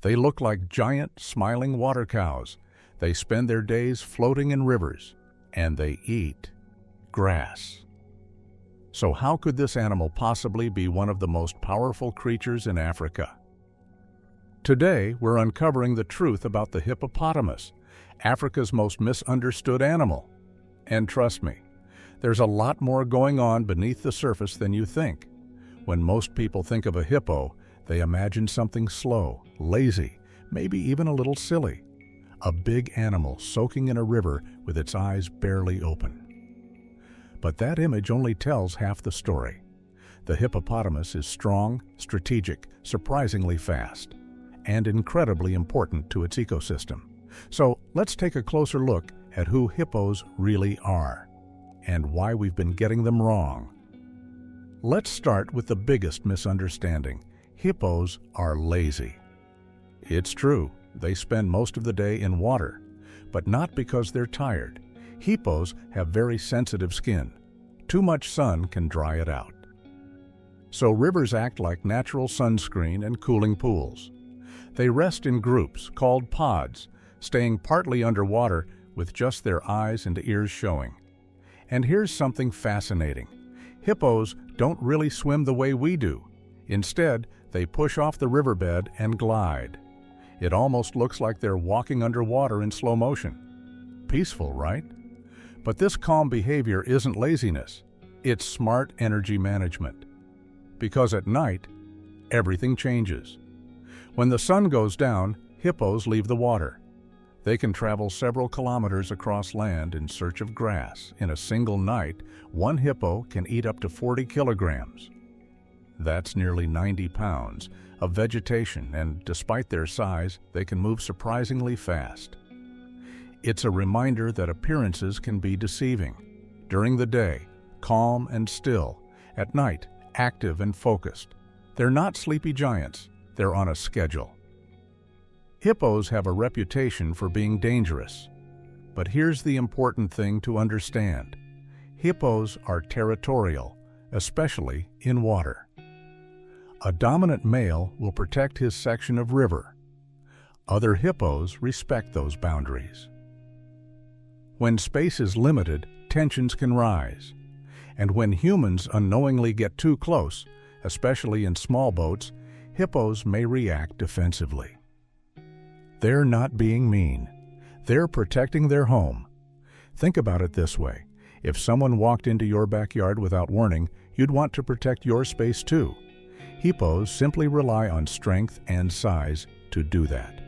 They look like giant, smiling water cows. They spend their days floating in rivers, and they eat grass. So how could this animal possibly be one of the most powerful creatures in Africa? Today, we're uncovering the truth about the hippopotamus, Africa's most misunderstood animal. And trust me, there's a lot more going on beneath the surface than you think. When most people think of a hippo, they imagine something slow, lazy, maybe even a little silly. A big animal soaking in a river with its eyes barely open. But that image only tells half the story. The hippopotamus is strong, strategic, surprisingly fast, and incredibly important to its ecosystem. So let's take a closer look at who hippos really are, and why we've been getting them wrong. Let's start with the biggest misunderstanding. Hippos are lazy. It's true, they spend most of the day in water, but not because they're tired. Hippos have very sensitive skin. Too much sun can dry it out. So rivers act like natural sunscreen and cooling pools. They rest in groups called pods, staying partly underwater with just their eyes and ears showing. And here's something fascinating. Hippos don't really swim the way we do. Instead, they push off the riverbed and glide. It almost looks like they're walking underwater in slow motion. Peaceful, right? But this calm behavior isn't laziness. It's smart energy management. Because at night, everything changes. When the sun goes down, hippos leave the water. They can travel several kilometers across land in search of grass. In a single night, one hippo can eat up to 40 kilograms. That's nearly 90 pounds of vegetation, and despite their size, they can move surprisingly fast. It's a reminder that appearances can be deceiving. During the day, calm and still. At night, active and focused. They're not sleepy giants. They're on a schedule. Hippos have a reputation for being dangerous. But here's the important thing to understand. Hippos are territorial, especially in water. A dominant male will protect his section of river. Other hippos respect those boundaries. When space is limited, tensions can rise. And when humans unknowingly get too close, especially in small boats, hippos may react defensively. They're not being mean. They're protecting their home. Think about it this way. If someone walked into your backyard without warning, you'd want to protect your space too. Hippos simply rely on strength and size to do that.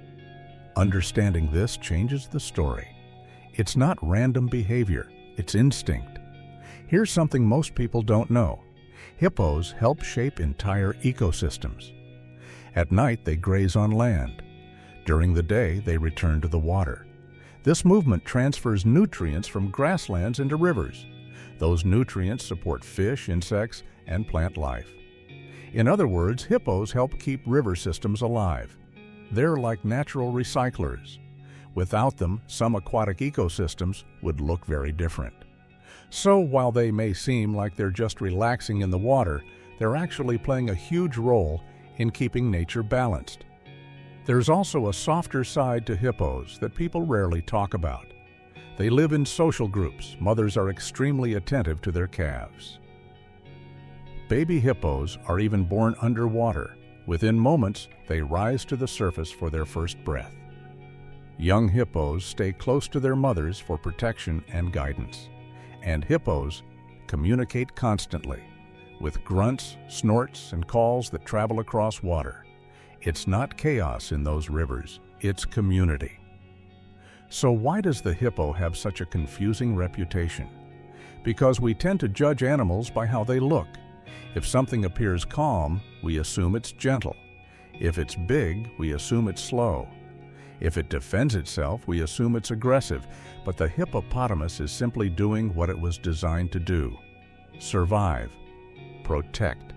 Understanding this changes the story. It's not random behavior, it's instinct. Here's something most people don't know. Hippos help shape entire ecosystems. At night, they graze on land. During the day, they return to the water. This movement transfers nutrients from grasslands into rivers. Those nutrients support fish, insects, and plant life. In other words, hippos help keep river systems alive. They're like natural recyclers. Without them, some aquatic ecosystems would look very different. So while they may seem like they're just relaxing in the water, they're actually playing a huge role in keeping nature balanced. There's also a softer side to hippos that people rarely talk about. They live in social groups. Mothers are extremely attentive to their calves. Baby hippos are even born underwater. Within moments, they rise to the surface for their first breath. Young hippos stay close to their mothers for protection and guidance. And hippos communicate constantly, with grunts, snorts, and calls that travel across water. It's not chaos in those rivers, it's community. So why does the hippo have such a confusing reputation? Because we tend to judge animals by how they look. If something appears calm, we assume it's gentle. If it's big, we assume it's slow. If it defends itself, we assume it's aggressive. But the hippopotamus is simply doing what it was designed to do: survive, protect,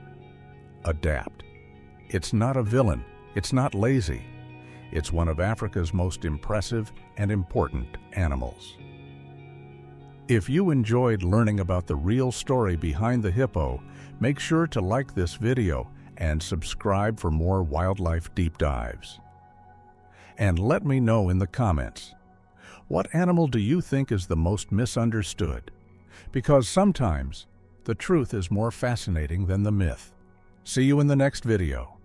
adapt. It's not a villain. It's not lazy. It's one of Africa's most impressive and important animals. If you enjoyed learning about the real story behind the hippo, make sure to like this video and subscribe for more wildlife deep dives. and let me know in the comments. What animal do you think is the most misunderstood? Because sometimes the truth is more fascinating than the myth. See you in the next video.